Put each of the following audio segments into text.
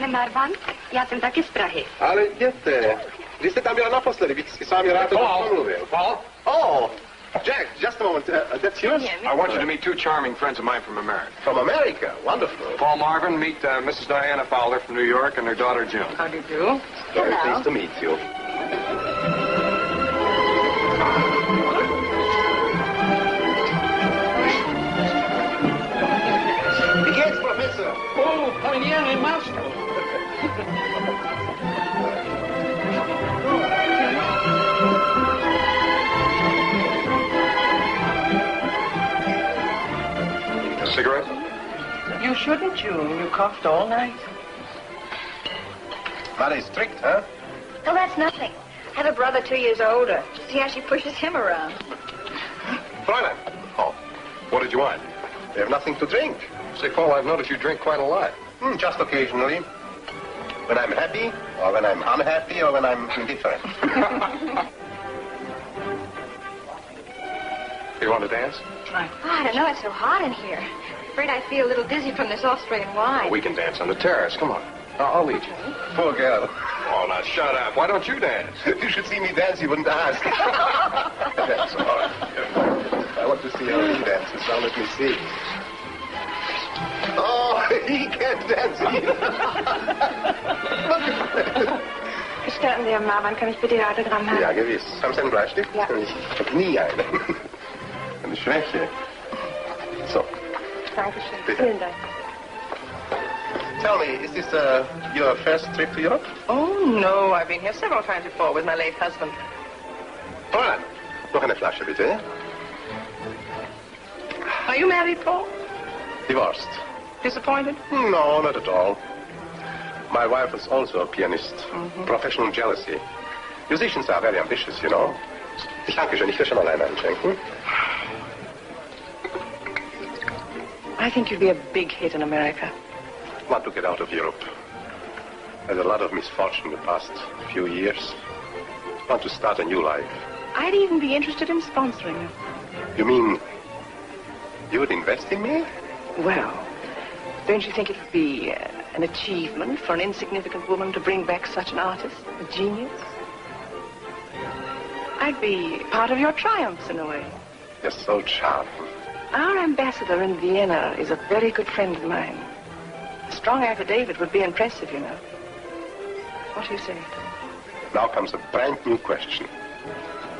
Pane Marvan, já jsem taky z Prahy. Ale jděte. Když jste tam byla naposledy, bych si s vámi rád pomluvil. Paul? Oh, Jack, just a moment. That's yours? I want you to meet two charming friends of mine from America. From America? Wonderful. Paul Marvin, meet Mrs. Diana Fowler from New York and her daughter June. How do you do? Very pleased to meet you. Wie geht's, Professor? Oh, Paniere Master. A cigarette? You shouldn't, June. You coughed all night. Mother is strict, huh? Oh, that's nothing. I have a brother 2 years older. See how she pushes him around. Fräulein. Oh, what did you want? We have nothing to drink. Say, Paul, I've noticed you drink quite a lot. Just occasionally. When I'm happy, or when I'm unhappy, or when I'm indifferent. You want to dance? Oh, I don't know. It's so hot in here. Afraid I feel a little dizzy from this Austrian wine. We can dance on the terrace. Come on. I'll lead you. Poor girl. Oh, now shut up. Why don't you dance? If you should see me dance, you wouldn't ask. That's all right. I want to see how he dances. Now let me see. Oh, he can't dance either. Gestatten Sie, Marvan, kann ich bitte Ihr Autogramm haben? Ja, gewiss. Haben Sie einen Bleistift? Ja. Ich habe nie einen. Eine Schwäche. So. Dankeschön. Bitte. Vielen Dank. Tell me, is this your first trip to Europe? Oh, no. I've been here several times before with my late husband. Fräulein, noch eine Flasche, bitte. Are you married, Paul? Divorced. Disappointed? No, not at all. My wife was also a pianist. Professional jealousy. Musicians are very ambitious, you know. Ich danke schön, ich will schon allein einschenken. I think you'd be a big hit in America. Want to get out of Europe. Had a lot of misfortune the past few years. Want to start a new life. I'd even be interested in sponsoring you. You mean you would invest in me? Well, don't you think it would be an achievement for an insignificant woman to bring back such an artist, a genius? I'd be part of your triumphs in a way. You're so charming. Our ambassador in Vienna is a very good friend of mine. A strong affidavit would be impressive, you know. What do you say? Now comes a brand new question.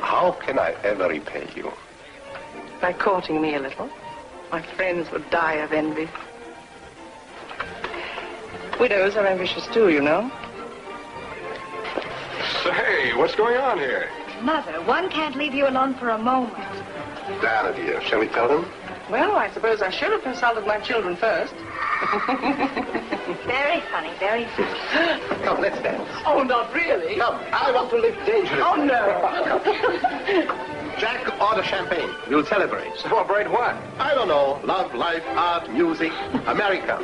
How can I ever repay you? By courting me a little. My friends would die of envy. Widows are ambitious too, you know. Say, what's going on here? Mother, one can't leave you alone for a moment. Diana, dear, shall we tell them? Well, I suppose I should have consulted my children first. Very funny, very funny. Come, let's dance. Oh, not really? Come, I want to live dangerously. Oh, no. Jack, order champagne. We'll celebrate. Celebrate what? I don't know. Love, life, art, music, America.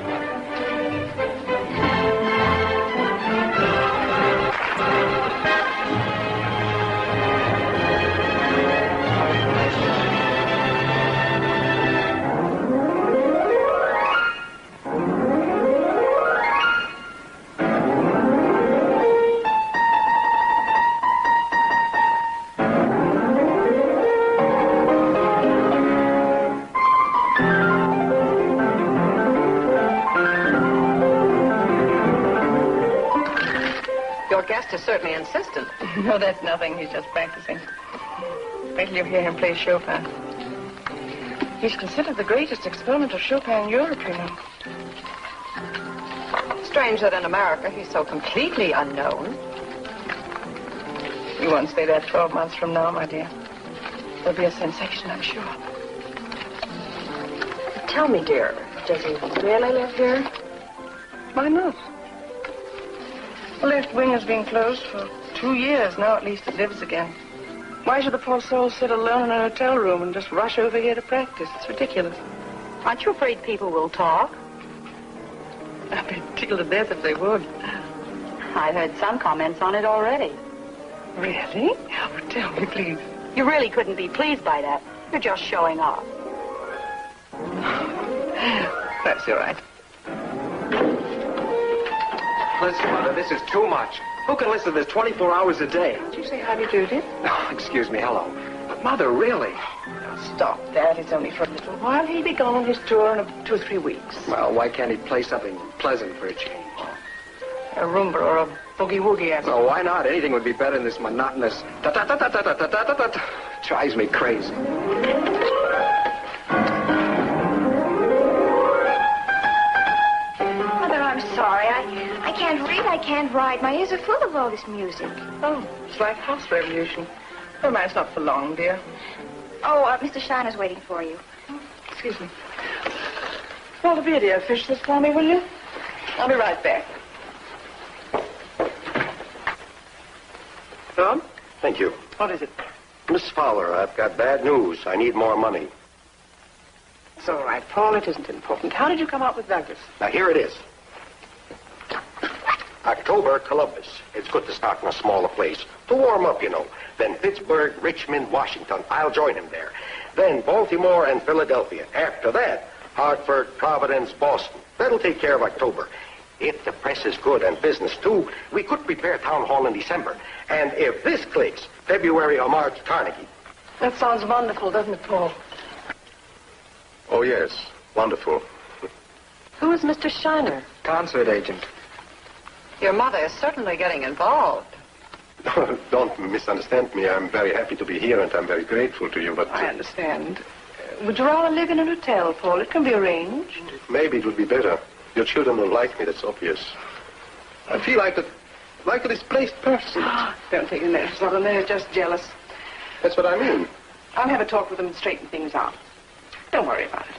Guest is certainly insistent. No, that's nothing. He's just practicing. Wait till you hear him play Chopin. He's considered the greatest exponent of Chopin in Europe, you know. Strange that in America he's so completely unknown. You won't stay there 12 months from now, my dear. There'll be a sensation, I'm sure. Tell me, dear, does he really live here? Why not? The left wing has been closed for 2 years. Now at least it lives again. Why should the poor soul sit alone in a hotel room and just rush over here to practice? It's ridiculous. Aren't you afraid people will talk? I'd be tickled to death if they would. I've heard some comments on it already. Really? Oh, tell me, please. You really couldn't be pleased by that. You're just showing off. That's all right. Listen, Mother, this is too much. Who can listen to this 24 hours a day? Did you say how do you do, dear? Oh, excuse me, hello. But, Mother, really? Now, stop that. It's only for a little while. He'll be gone on his tour in 2 or 3 weeks. Well, why can't he play something pleasant for a change? A rumba or a boogie-woogie, I Well, why not? Anything would be better than this monotonous ta-ta-ta-ta-ta-ta-ta-ta-ta. Drives me crazy. Mother, I'm sorry. I can't read, I can't write. My ears are full of all this music. Oh, it's like house revolution. Never mind, it's not for long, dear. Oh, Mr. Shiner's waiting for you. Excuse me. Walter, beer, dear, fish this for me, will you? I'll be right back. Tom? Thank you. What is it? Miss Fowler, I've got bad news. I need more money. It's all right, Paul. It isn't important. How did you come up with Douglas? Now, here it is. October, Columbus. It's good to start in a smaller place. To warm up, you know. Then Pittsburgh, Richmond, Washington. I'll join him there. Then Baltimore and Philadelphia. After that, Hartford, Providence, Boston. That'll take care of October. If the press is good and business, too, we could prepare town hall in December. And if this clicks, February or March, Carnegie. That sounds wonderful, doesn't it, Paul? Oh, yes. Wonderful. Who is Mr. Shiner? Concert agent. Your mother is certainly getting involved. Don't misunderstand me. I'm very happy to be here, and I'm very grateful to you, but... I understand. Would you rather live in an hotel, Paul? It can be arranged. Maybe it would be better. Your children don't like me, that's obvious. I feel like a displaced person. Don't take your nerves on them. They're just jealous. That's what I mean. I'll have a talk with them and straighten things out. Don't worry about it.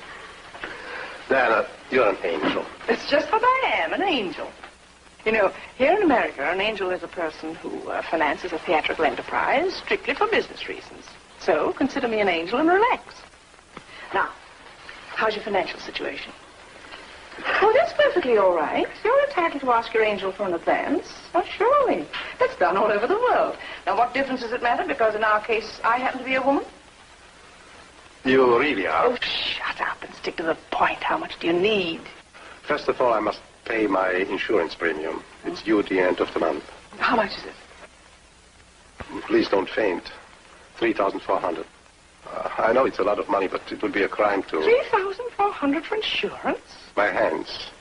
Diana, you're an angel. It's just what I am, an angel. You know, here in America, an angel is a person who finances a theatrical enterprise strictly for business reasons. So, consider me an angel and relax. Now, how's your financial situation? Oh, that's perfectly all right. You're entitled to ask your angel for an advance. Oh, surely. That's done all over the world. Now, what difference does it matter? Because in our case, I happen to be a woman. You really are? Oh, shut up and stick to the point. How much do you need? First of all, I must pay my insurance premium. It's due at the end of the month. How much is it? Please don't faint. 3,400. I know it's a lot of money, but it would be a crime to... 3,400 for insurance? My hands.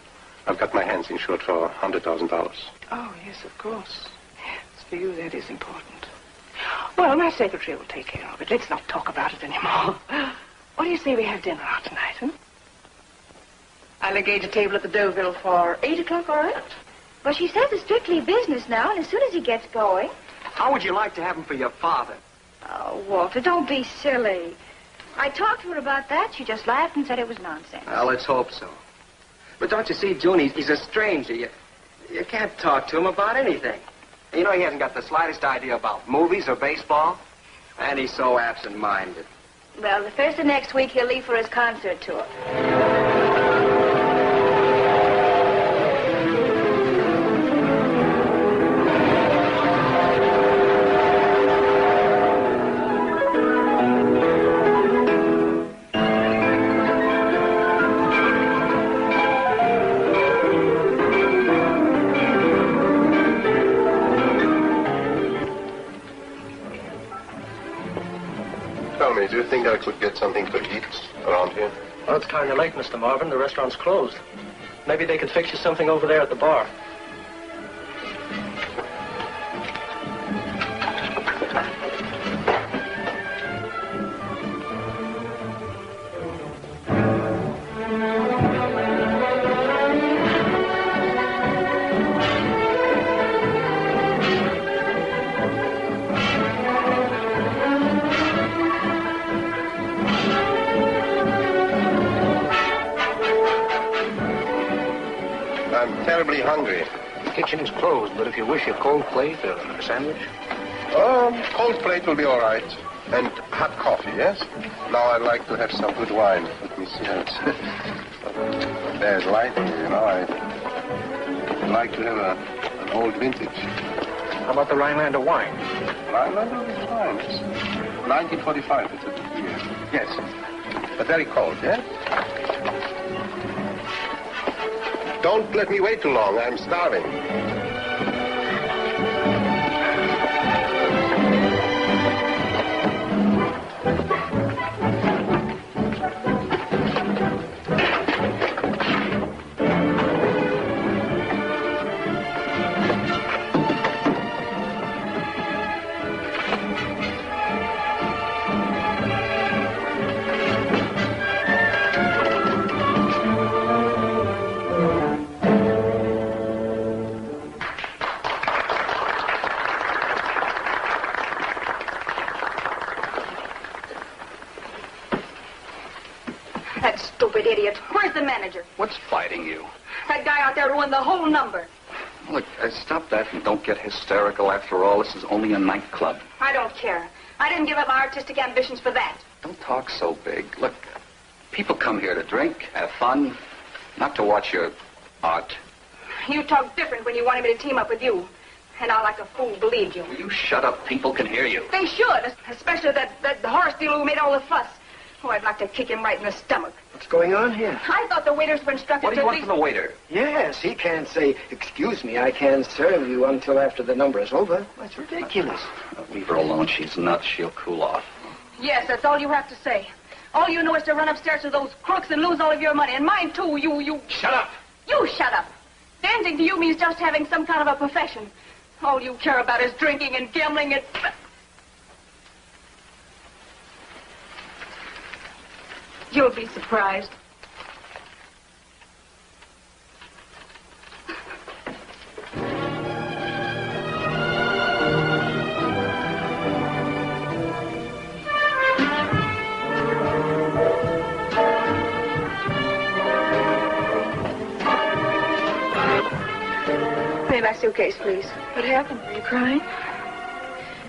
I've got my hands insured for $100,000. Oh, yes, of course. Yes, for you, that is important. Well, my secretary will take care of it. Let's not talk about it anymore. What do you say we have dinner out tonight, huh? I'll engage a table at the Deauville for 8 o'clock, all right? Well, she says it's strictly business now, and as soon as he gets going... How would you like to have him for your father? Oh, Walter, don't be silly. I talked to her about that. She just laughed and said it was nonsense. Well, let's hope so. But don't you see, June, he's a stranger. You can't talk to him about anything. You know, he hasn't got the slightest idea about movies or baseball. And he's so absent-minded. Well, the first of next week, he'll leave for his concert tour. Do you think I could get something to eat around here? Well, it's kind of late, Mr. Marvin. The restaurant's closed. Maybe they could fix you something over there at the bar. Terribly hungry. The kitchen is closed, but if you wish a cold plate or a sandwich... Cold plate will be all right. And hot coffee, yes? Now I'd like to have some good wine. Let me see how it's... There's light here, you know. I'd like to have an old vintage. How about the Rhinelander wine? Rhinelander is fine. It's 1945, it's a good year. Yes. But very cold, yes? Don't let me wait too long. I'm starving. That stupid idiot. Where's the manager? What's fighting you? That guy out there ruined the whole number. Look, stop that and don't get hysterical. After all, this is only a nightclub. I don't care. I didn't give up my artistic ambitions for that. Don't talk so big. Look, people come here to drink, have fun, not to watch your art. You talk different when you wanted me to team up with you. And I, like a fool, believed you. Will you shut up? People can hear you. They should, especially that horse dealer who made all the fuss. Oh, I'd like to kick him right in the stomach. What's going on here? I thought the waiters were instructed What do you to want from the waiter? Yes, he can't say, excuse me, I can't serve you until after the number is over. That's ridiculous. Leave her alone. She's nuts. She'll cool off. Yes, that's all you have to say. All you know is to run upstairs to those crooks and lose all of your money. And mine, too, you... Shut up! You shut up. Dancing to you means just having some kind of a profession. All you care about is drinking and gambling and... You'll be surprised. Pay my suitcase, please. What happened? Are you crying?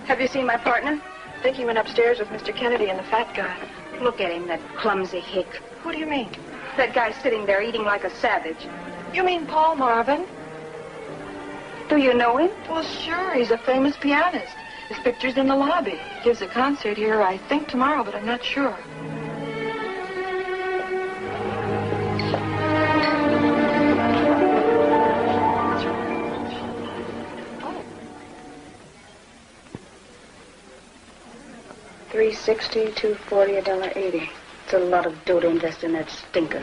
Have you seen my partner? I think he went upstairs with Mr. Kennedy and the fat guy. Look at him, that clumsy hick. What do you mean? That guy sitting there eating like a savage. You mean Paul Marvin? Do you know him? Well, sure. He's a famous pianist. His picture's in the lobby. He gives a concert here, I think, tomorrow, but I'm not sure. $3.60, $2.40, $1.80. It's a lot of dough to invest in that stinker.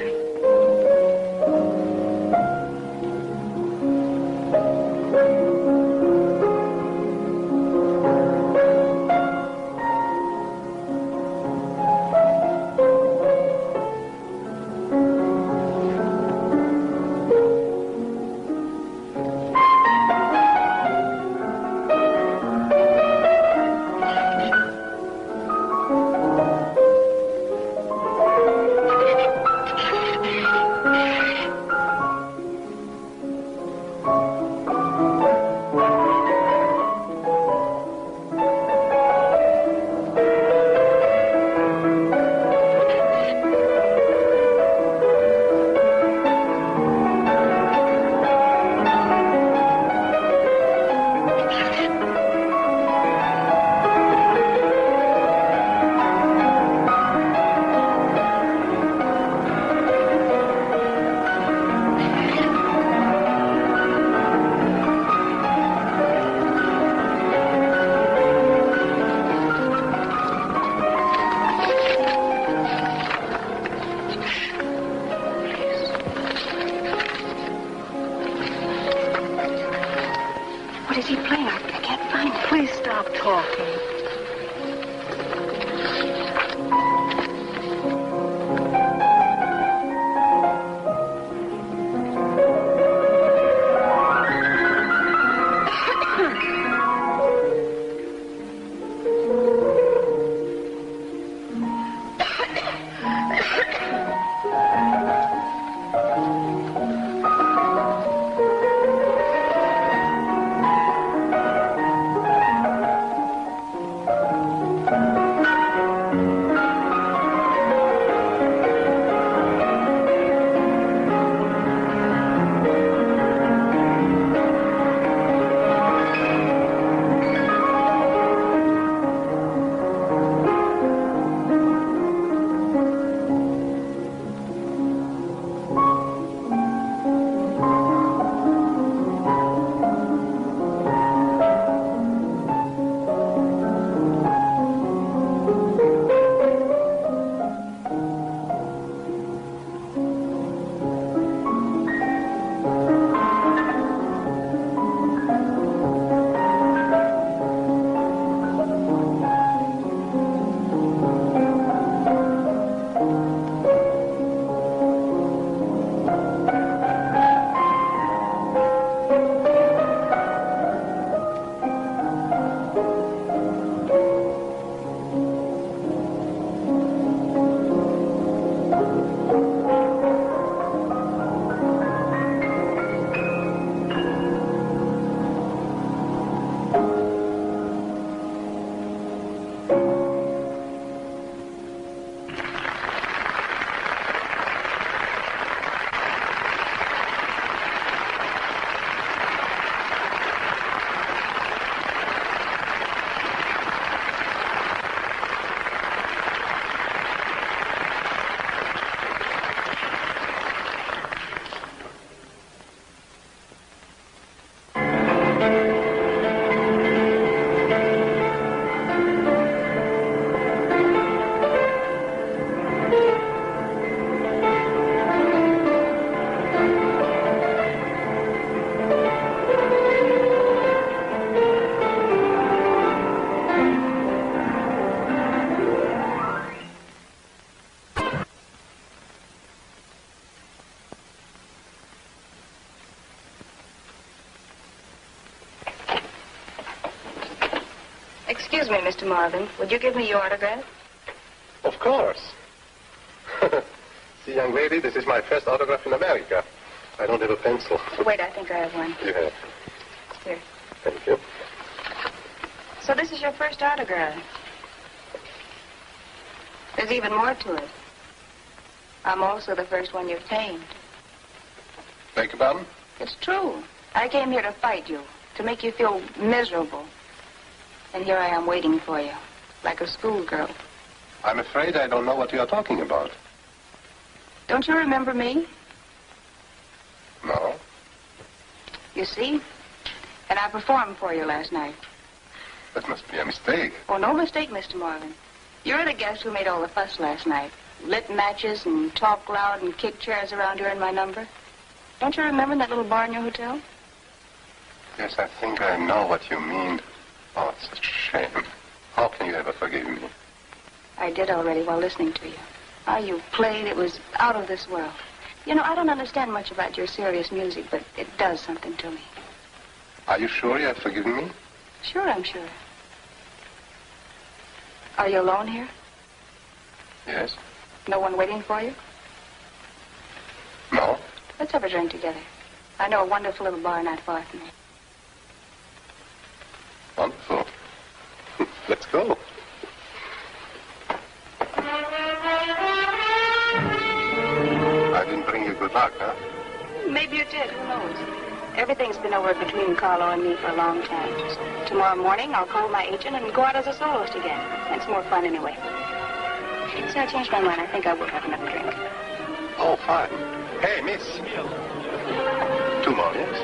What is he playing? I can't find it. Please stop talking. Excuse me, Mr. Marvin. Would you give me your autograph? Of course. See, young lady, this is my first autograph in America. I don't have a pencil. Wait, I think I have one. You have. Here. Thank you. So this is your first autograph. There's even more to it. I'm also the first one you've tamed. Beg your pardon? It's true. I came here to fight you, to make you feel miserable. And here I am waiting for you, like a schoolgirl. I'm afraid I don't know what you are talking about. Don't you remember me? No. You see? And I performed for you last night. That must be a mistake. Oh, no mistake, Mr. Marvin. You're the guest who made all the fuss last night. Lit matches and talked loud and kicked chairs around during my number. Don't you remember that little bar in your hotel? Yes, I think I know what you mean. Oh, it's such a shame. How can you ever forgive me? I did already while listening to you. How you played, it was out of this world. You know, I don't understand much about your serious music, but it does something to me. Are you sure you have forgiven me? Sure, I'm sure. Are you alone here? Yes. No one waiting for you? No. Let's have a drink together. I know a wonderful little bar not far from here. Wonderful. Let's go. I didn't bring you good luck, huh? Maybe you did. Who knows? Everything's been over between Carlo and me for a long time. Tomorrow morning, I'll call my agent and go out as a soloist again. It's more fun anyway. So I changed my mind. I think I will have another drink. Oh, fine. Hey, miss. 2 more, yes?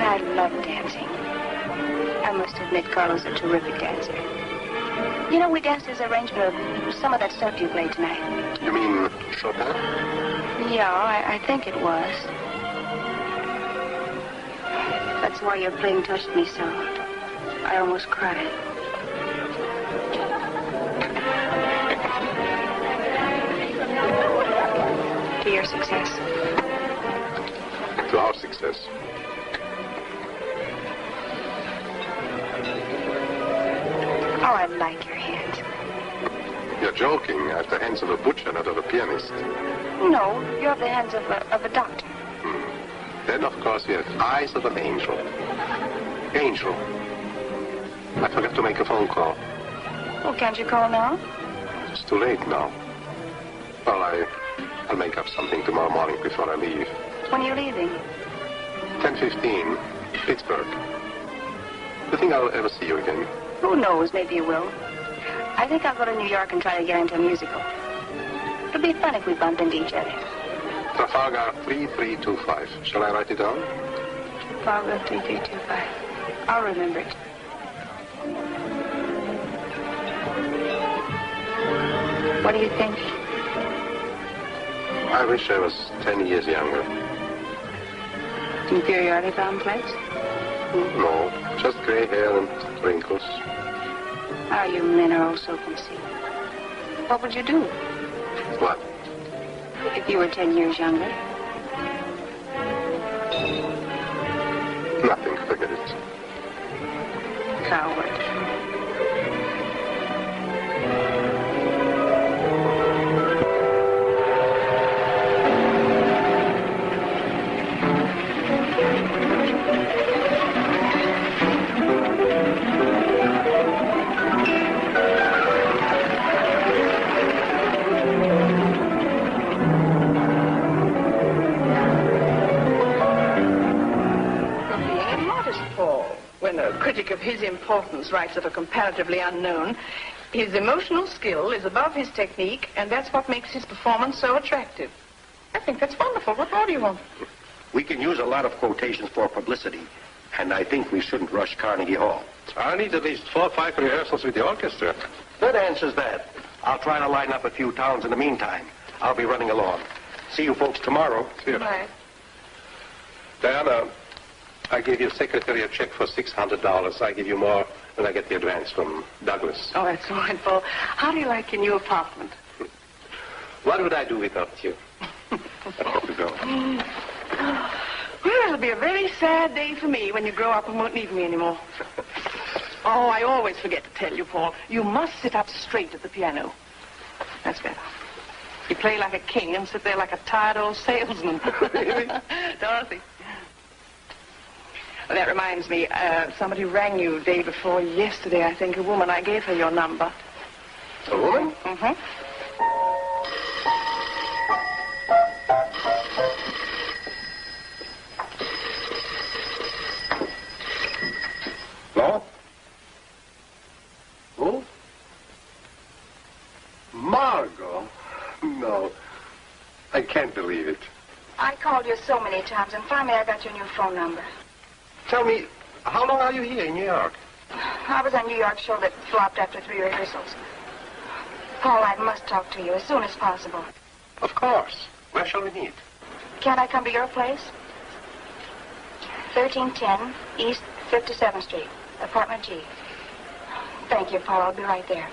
I love dancing. I must admit Carlo's a terrific dancer. You know, we danced his arrangement of some of that stuff you played tonight. You mean Chopin? Yeah, I think it was. That's why your playing touched me so. I almost cried. To your success. To our success. Oh, I like your hands. You're joking. I have the hands of a butcher, not of a pianist. No, you have the hands of a doctor. Then, of course, you have eyes of an angel. Angel. I forgot to make a phone call. Well, can't you call now? It's too late now. Well, I'll make up something tomorrow morning before I leave. When are you leaving? 10:15, Pittsburgh. Do you think I'll ever see you again? Who knows? Maybe you will. I think I'll go to New York and try to get into a musical. It'll be fun if we bump into each other. Trafalgar 3325. Shall I write it down? Trafalgar 3325. I'll remember it. What do you think? I wish I was 10 years younger. Inferiority complex? No, just gray hair and wrinkles. Ah, you men are all so conceited. What would you do What? if you were 10 years younger? Nothing, forget it. Coward. When a critic of his importance writes of a comparatively unknown, his emotional skill is above his technique, and that's what makes his performance so attractive. I think that's wonderful. What more do you want? We can use a lot of quotations for publicity, and I think we shouldn't rush Carnegie Hall. I need at least 4 or 5 rehearsals with the orchestra. That answers that. I'll try to line up a few towns in the meantime. I'll be running along. See you folks tomorrow. Bye. Diana, I gave your secretary a check for $600. I give you more when I get the advance from Douglas. Oh, that's wonderful. How do you like your new apartment? What would I do without you? I hope to go. Well, it'll be be a very sad day for me when you grow up and won't need me anymore. Oh, I always forget to tell you, Paul. You must sit up straight at the piano. That's better. You play like a king and sit there like a tired old salesman. Really? Dorothy. Well, that reminds me, somebody rang you day before yesterday, I think, a woman. I gave her your number. A woman? Mm-hmm. No? Who? Margot? No. I can't believe it. I called you so many times, and finally I got your new phone number. Tell me, how long are you here in New York? I was on New York show that flopped after 3 rehearsals. Paul, I must talk to you as soon as possible. Of course. Where shall we meet? Can't I come to your place? 1310 East 57th Street, apartment G. Thank you, Paul. I'll be right there.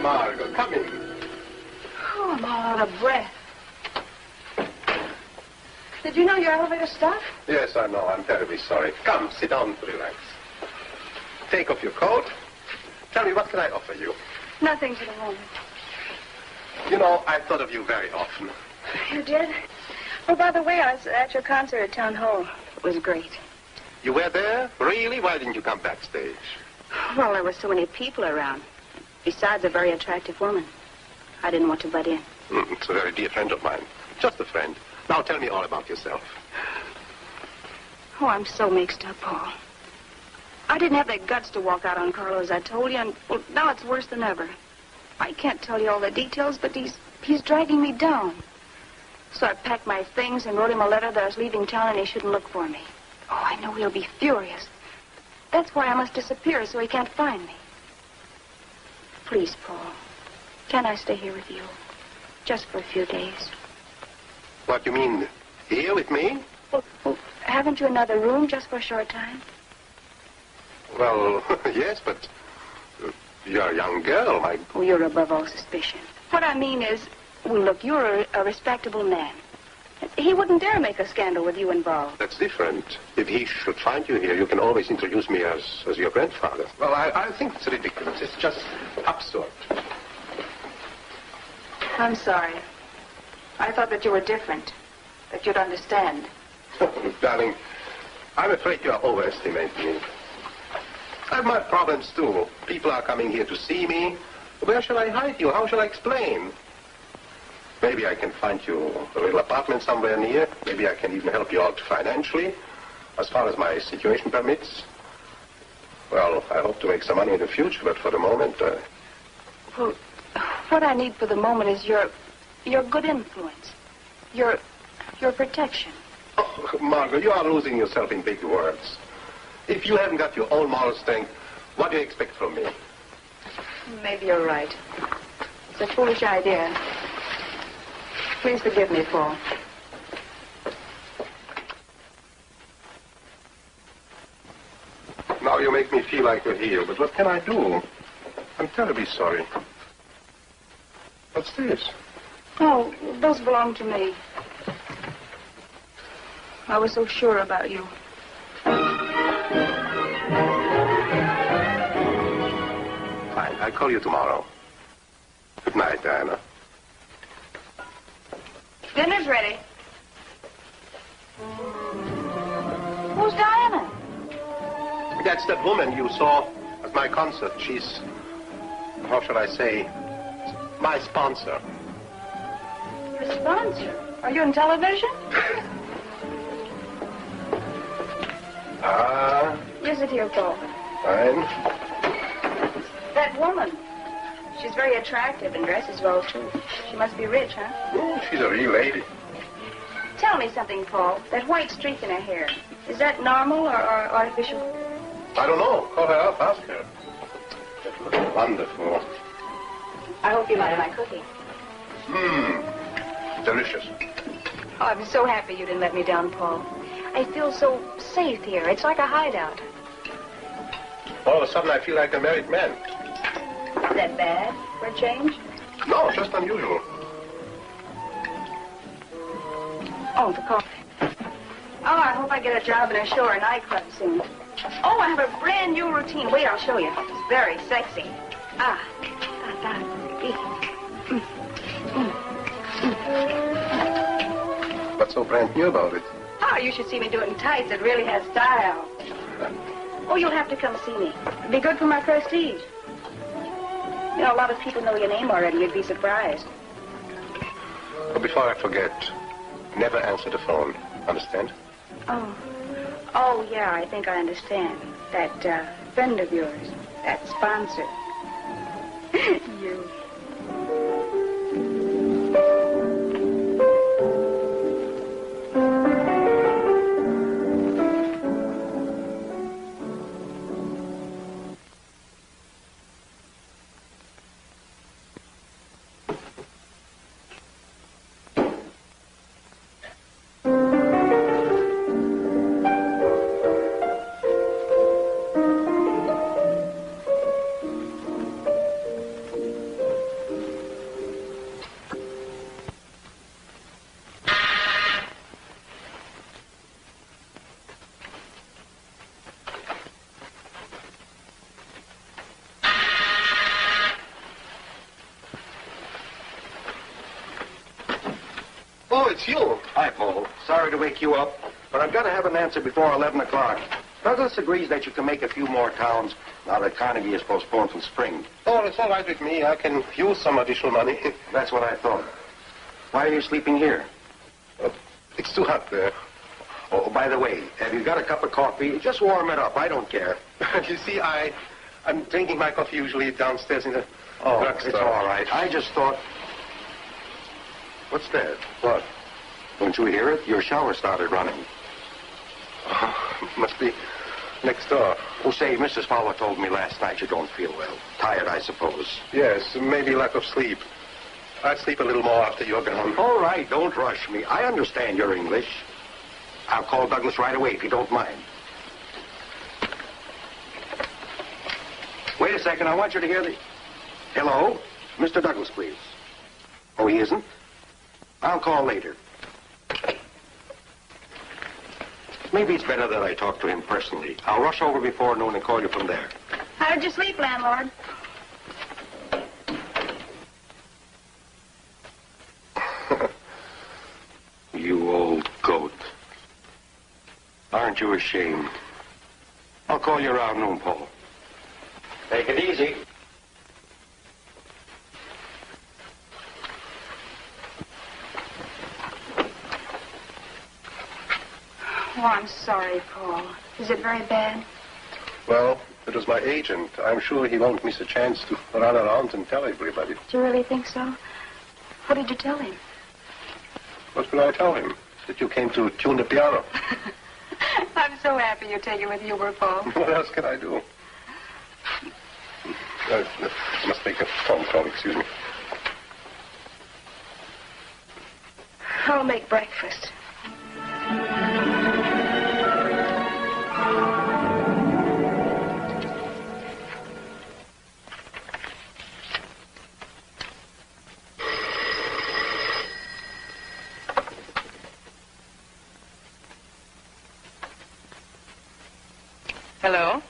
Margot, come in. Oh, I'm all out of breath. Did you know your elevator stopped? Yes, I know. I'm terribly sorry. Come, sit down to relax. Take off your coat. Tell me, what can I offer you? Nothing for the moment. You know, I've thought of you very often. You did? Oh, by the way, I was at your concert at Town Hall. It was great. You were there? Really? Why didn't you come backstage? Well, there were so many people around. Besides, a very attractive woman. I didn't want to butt in. It's a very dear friend of mine. Just a friend. Now tell me all about yourself. Oh, I'm so mixed up, Paul. I didn't have the guts to walk out on Carlo, as I told you, and well, now it's worse than ever. I can't tell you all the details, but he's dragging me down. So I packed my things and wrote him a letter that I was leaving town and he shouldn't look for me. Oh, I know he'll be furious. That's why I must disappear, so he can't find me. Please, Paul, can I stay here with you? Just for a few days. What, you mean here with me? Well, haven't you another room just for a short time? Well, yes, but you're a young girl. Oh, you're above all suspicion. What I mean is, well, look, you're a respectable man. He wouldn't dare make a scandal with you involved. That's different. If he should find you here, you can always introduce me as your grandfather. Well, I think it's ridiculous. It's just absurd. I'm sorry. I thought that you were different, that you'd understand. Darling, I'm afraid you are overestimating me. I have my problems, too. People are coming here to see me. Where shall I hide you? How shall I explain? Maybe I can find you a little apartment somewhere near. Maybe I can even help you out financially, as far as my situation permits. Well, I hope to make some money in the future, but for the moment... Well, what I need for the moment is your good influence, your protection. Oh, Margot, you are losing yourself in big words. If you haven't got your own moral strength, what do you expect from me? Maybe you're right. It's a foolish idea. Please forgive me, Paul. Now you make me feel like a heel, but what can I do? I'm terribly sorry. What's this? Oh, those belong to me. I was so sure about you. Fine, I'll call you tomorrow. Good night, Diana. Dinner's ready. Who's Diana? That's that woman you saw at my concert. She's, how shall I say, my sponsor. Your sponsor? Are you in television? Is it here, Paul? Fine. That woman. She's very attractive and dresses well, too. She must be rich, huh? Oh, she's a real lady. Tell me something, Paul. That white streak in her hair, is that normal or artificial? I don't know. Call her up, ask her. That looks wonderful. I hope you like my cooking. Delicious. Oh, I'm so happy you didn't let me down, Paul. I feel so safe here. It's like a hideout. All of a sudden, I feel like a married man. Is that bad for a change? No, just unusual. Oh, the coffee. Oh, I hope I get a job in a show or nightclub soon. Oh, I have a brand new routine. Wait, I'll show you. It's very sexy. Ah. Da, da, What's so brand new about it? Oh, you should see me do it in tights. It really has style. Oh, you'll have to come see me. It'd be good for my prestige. You know, a lot of people know your name already. You'd be surprised. But before I forget, never answer the phone. Understand? Oh. Oh, yeah, I think I understand. That friend of yours. That sponsor. You. Oh, it's you. Hi, Paul. Sorry to wake you up, but I've got to have an answer before 11 o'clock. Douglas agrees that you can make a few more towns now that Carnegie is postponed till spring. Oh, it's all right with me. I can use some additional money. That's what I thought. Why are you sleeping here? It's too hot there. Oh, by the way, have you got a cup of coffee? Just warm it up. I don't care. You see, I'm drinking my coffee usually downstairs in the drugstore. It's all right. I just thought... What's that? What? Don't you hear it? Your shower started running. Must be next door. Oh, say, Mrs. Fowler told me last night you don't feel well. Tired, I suppose. Yes, maybe lack of sleep. I'd sleep a little more after you're gone. All right, don't rush me. I understand your English. I'll call Douglas right away if you don't mind. Wait a second. I want you to hear the... Hello? Mr. Douglas, please. Oh, he isn't? I'll call later. Maybe it's better that I talk to him personally. I'll rush over before noon and call you from there. How did you sleep, landlord? You old goat. Aren't you ashamed? I'll call you around noon, Paul. Take it easy. Oh, I'm sorry, Paul. Is it very bad? Well, it was my agent. I'm sure he won't miss a chance to run around and tell everybody. Do you really think so? What did you tell him? What will I tell him? That you came to tune the piano. I'm so happy you're taking with humor, Paul. What else can I do? I must make a phone call, excuse me. I'll make breakfast. Hello?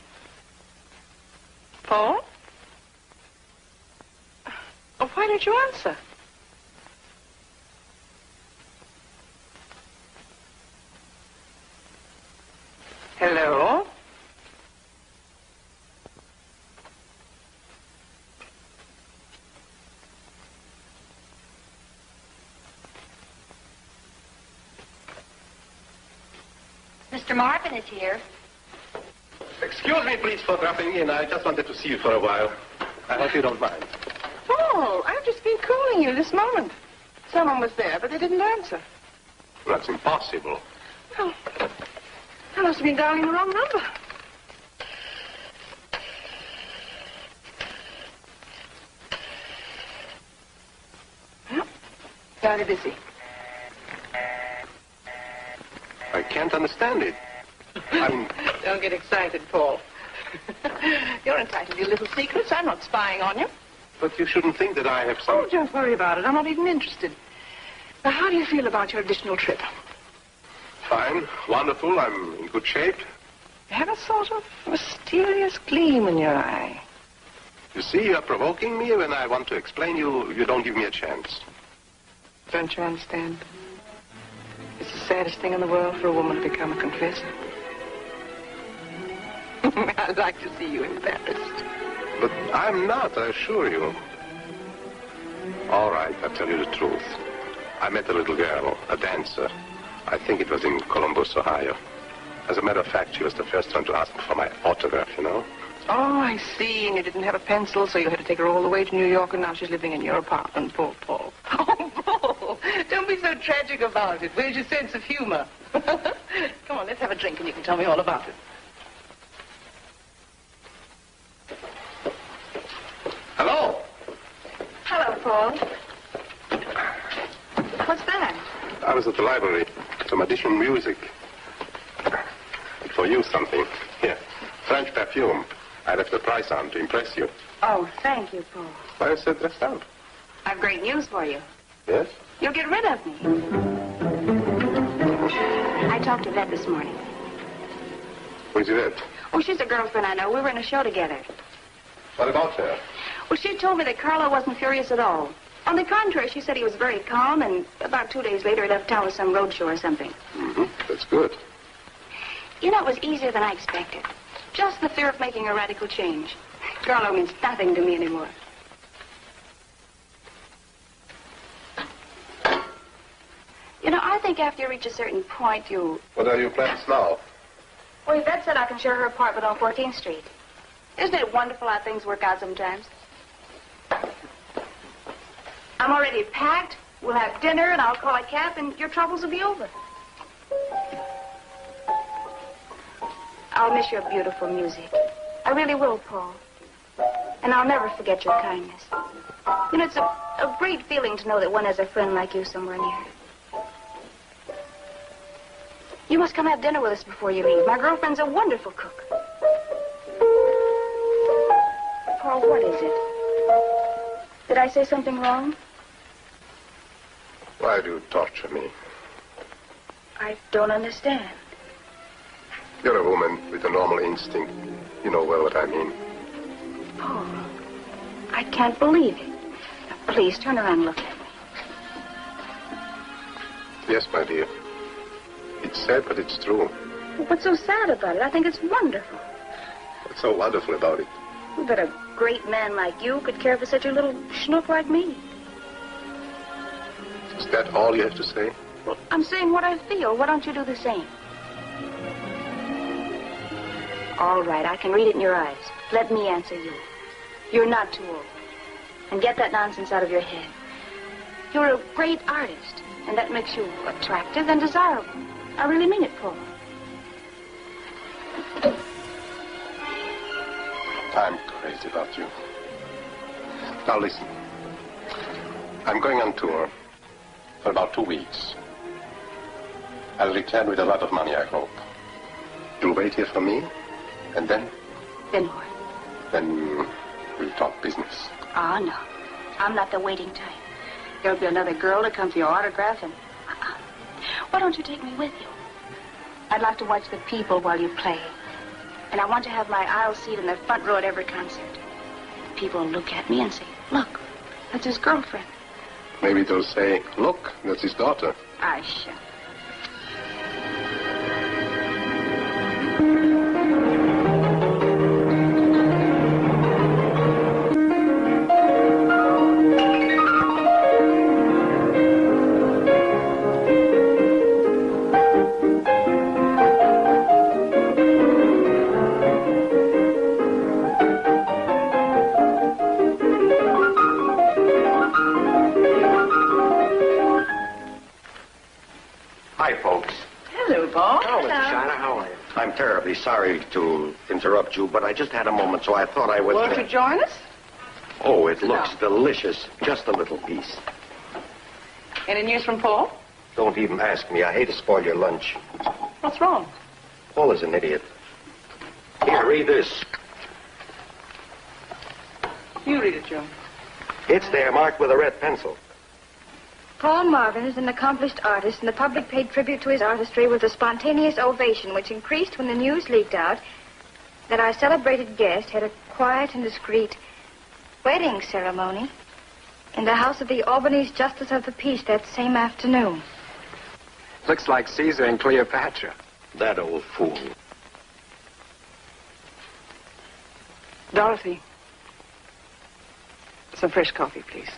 Paul? Oh, why don't you answer? Hello? Mr. Marvin is here. Excuse me, please, for dropping in. I just wanted to see you for a while. I hope you don't mind. Paul, I've just been calling you this moment. Someone was there, but they didn't answer. That's impossible. Well, I must have been dialing the wrong number. Well, very busy. I can't understand it. Don't get excited, Paul. You're entitled to your little secrets. I'm not spying on you. But you shouldn't think that I have some... Oh, don't worry about it. I'm not even interested. Now, how do you feel about your additional trip? Fine. Wonderful. I'm in good shape. You have a sort of mysterious gleam in your eye. You see, you're provoking me. When I want to explain you don't give me a chance. Don't you understand? It's the saddest thing in the world for a woman to become a confessor. I'd like to see you embarrassed. But I'm not, I assure you. All right, I'll tell you the truth. I met a little girl, a dancer. I think it was in Columbus, Ohio. As a matter of fact, she was the first one to ask for my autograph, you know. Oh, I see. And you didn't have a pencil, so you had to take her all the way to New York, and now she's living in your apartment. Poor Paul. Oh, Paul, don't be so tragic about it. Where's your sense of humor? Come on, let's have a drink, and you can tell me all about it. Hello. Hello, Paul. What's that? I was at the library. Some additional music. For you, something. Here. French perfume. I left the price on to impress you. Oh, thank you, Paul. Why are you so dressed up? I've great news for you. Yes? You'll get rid of me. I talked to Vet this morning. Who's that? Oh, she's a girlfriend I know. We were in a show together. What about her? Well, she told me that Carlo wasn't furious at all. On the contrary, she said he was very calm, and about 2 days later he left town with some road show or something. Mm-hmm. That's good. You know, it was easier than I expected. Just the fear of making a radical change. Carlo means nothing to me anymore. You know, I think after you reach a certain point, you... What are your plans now? Well, Yvette said I can share her apartment on 14th Street. Isn't it wonderful how things work out sometimes? I'm already packed. We'll have dinner, and I'll call a cab, and your troubles will be over. I'll miss your beautiful music. I really will, Paul. And I'll never forget your kindness. You know, it's a great feeling to know that one has a friend like you somewhere near. You must come have dinner with us before you leave. My girlfriend's a wonderful cook. Paul, what is it? Did I say something wrong? Why do you torture me? I don't understand. You're a woman with a normal instinct. You know well what I mean. Paul, I can't believe it. Now, please, turn around and look at me. Yes, my dear. It's sad, but it's true. What's so sad about it? I think it's wonderful. What's so wonderful about it? That a great man like you could care for such a little schnook like me. Is that all you have to say? Well, I'm saying what I feel. Why don't you do the same? All right, I can read it in your eyes. Let me answer you. You're not too old. And get that nonsense out of your head. You're a great artist, and that makes you attractive and desirable. I really mean it, Paul. I'm crazy about you. Now listen. I'm going on tour for about 2 weeks. I'll return with a lot of money, I hope. You'll wait here for me, and then? Then what? Then we'll talk business. Oh, no. I'm not the waiting type. There'll be another girl to come for your autograph, and... Why don't you take me with you? I'd like to watch the people while you play. And I want to have my aisle seat in the front row at every concert. People will look at me and say, look, that's his girlfriend. Maybe they'll say, look, that's his daughter. I shall. Hi, folks. Hello, Paul. Hello, Mr. Shiner. How are you? I'm terribly sorry to interrupt you, but I just had a moment, so I thought I would... Won't you join us? Oh, it looks delicious. Just a little piece. Any news from Paul? Don't even ask me. I hate to spoil your lunch. What's wrong? Paul is an idiot. Here, read this. You read it, Joe. It's there marked with a red pencil. Paul Marvin is an accomplished artist, and the public paid tribute to his artistry with a spontaneous ovation, which increased when the news leaked out that our celebrated guest had a quiet and discreet wedding ceremony in the house of the Albany's Justice of the Peace that same afternoon. Looks like Caesar and Cleopatra. That old fool. Dorothy, some fresh coffee, please.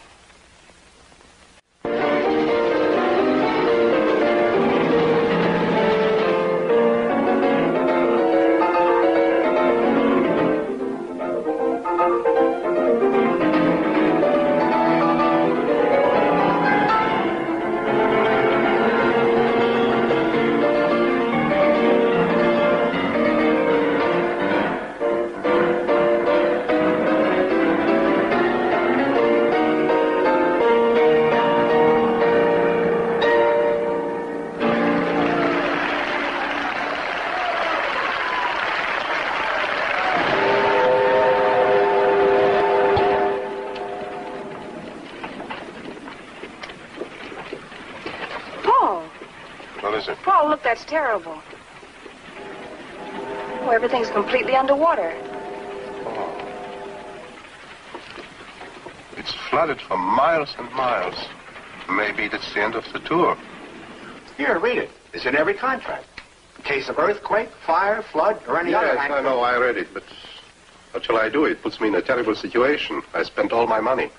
Paul, look, that's terrible. Oh, everything's completely underwater. Oh. It's flooded for miles and miles. Maybe that's the end of the tour. Here, read it. It's in every contract. In case of earthquake, fire, flood, or any other Yes, accident. I know, I read it, but what shall I do? It puts me in a terrible situation. I spent all my money.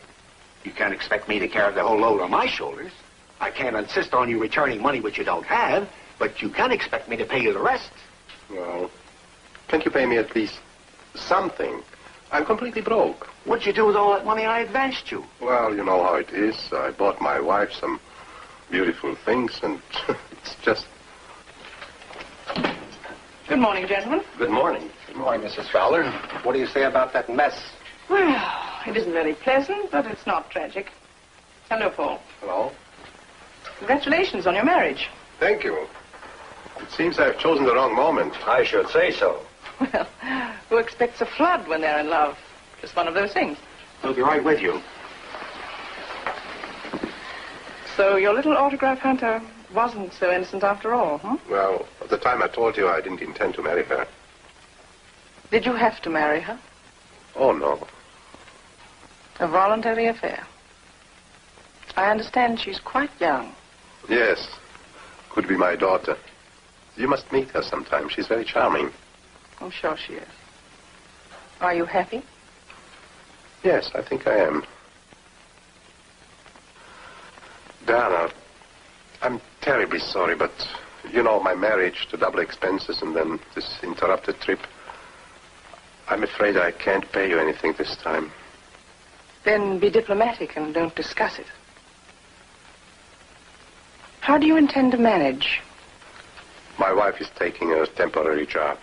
You can't expect me to carry the whole load on my shoulders. I can't insist on you returning money which you don't have, but you can expect me to pay you the rest. Well, can't you pay me at least something? I'm completely broke. What'd you do with all that money I advanced you? Well, you know how it is. I bought my wife some beautiful things, and it's just... Good morning, gentlemen. Good morning. Good morning, Mrs. Fowler. What do you say about that mess? Well, it isn't very pleasant, but it's not tragic. Hello, Paul. Hello? Congratulations on your marriage. Thank you. It seems I've chosen the wrong moment. I should say so. Well, who expects a flood when they're in love? Just one of those things. We'll be right with you. So your little autograph hunter wasn't so innocent after all, huh? Well, at the time I told you I didn't intend to marry her. Did you have to marry her? Oh, no. A voluntary affair. I understand she's quite young. Yes. Could be my daughter. You must meet her sometime. She's very charming. I'm sure she is. Are you happy? Yes, I think I am. Diana, I'm terribly sorry, but you know, my marriage, the double expenses, and then this interrupted trip. I'm afraid I can't pay you anything this time. Then be diplomatic and don't discuss it. How do you intend to manage? My wife is taking a temporary job.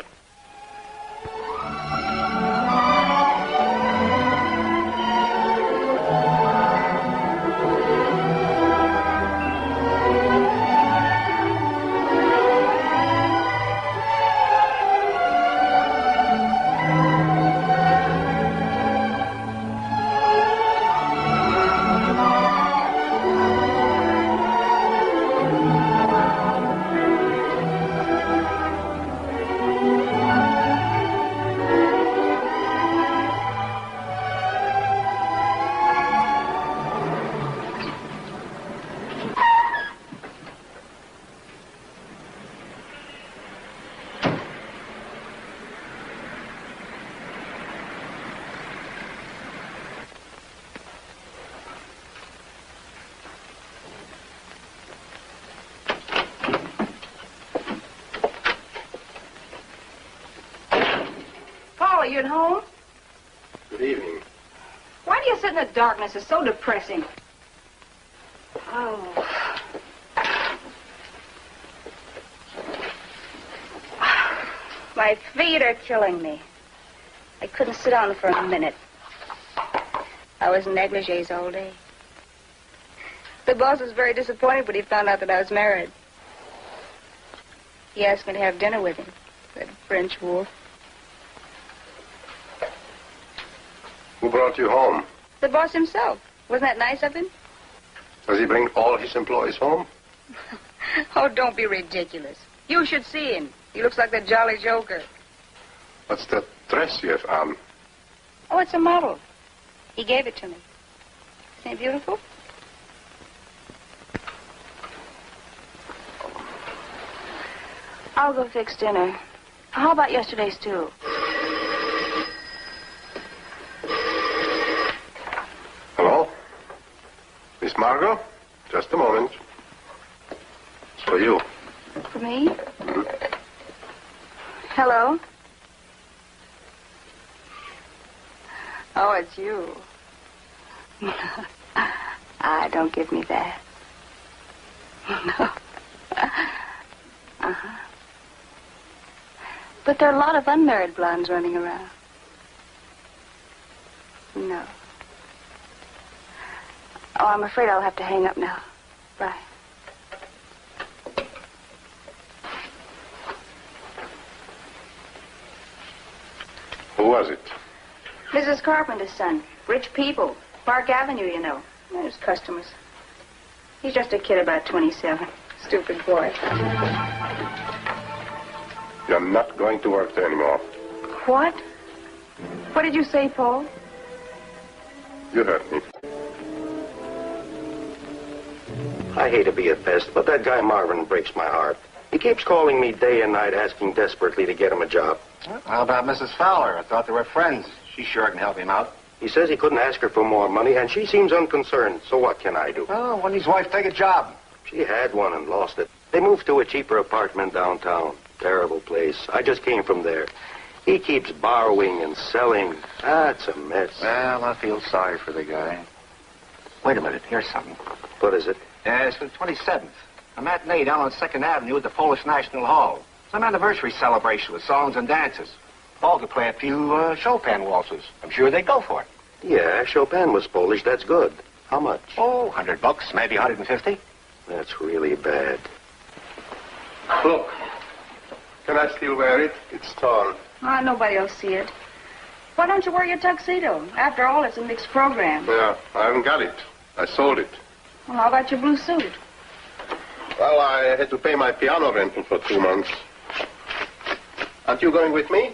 Are you at home? Good evening. Why do you sit in the darkness? It's so depressing. Oh. My feet are killing me. I couldn't sit down for a minute. I was in negligees all day. The boss was very disappointed when he found out that I was married. He asked me to have dinner with him, that French wolf. Who brought you home? The boss himself. Wasn't that nice of him? Does he bring all his employees home? Oh, don't be ridiculous. You should see him. He looks like the Jolly Joker. What's that dress you have on? Oh, it's a model. He gave it to me. Isn't it beautiful? I'll go fix dinner. How about yesterday's stew? Hello? Miss Margot? Just a moment. It's for you. For me? Hello? Oh, it's you. Don't give me that. No. Uh-huh. But there are a lot of unmarried blondes running around. No. Oh, I'm afraid I'll have to hang up now. Bye. Who was it? Mrs. Carpenter's son. Rich people. Park Avenue, you know. There's customers. He's just a kid about 27. Stupid boy. You're not going to work there anymore. What? What did you say, Paul? You heard me. I hate to be a pest, but that guy Marvin breaks my heart. He keeps calling me day and night, asking desperately to get him a job. How about Mrs. Fowler? I thought they were friends. She sure can help him out. He says he couldn't ask her for more money, and she seems unconcerned. So what can I do? Oh, when his wife take a job. She had one and lost it. They moved to a cheaper apartment downtown. Terrible place. I just came from there. He keeps borrowing and selling. It's a mess. Well, I feel sorry for the guy. Wait a minute. Here's something. What is it? It's for the 27th. A matinee down on 2nd Avenue at the Polish National Hall. Some anniversary celebration with songs and dances. Paul could play a few Chopin waltzes. I'm sure they'd go for it. Yeah, Chopin was Polish. That's good. How much? Oh, $100, maybe 150. That's really bad. Look. Can I still wear it? It's torn. Nobody will see it. Why don't you wear your tuxedo? After all, it's a mixed program. Yeah, I haven't got it. I sold it. Well, how about your blue suit? Well, I had to pay my piano rental for 2 months. Aren't you going with me?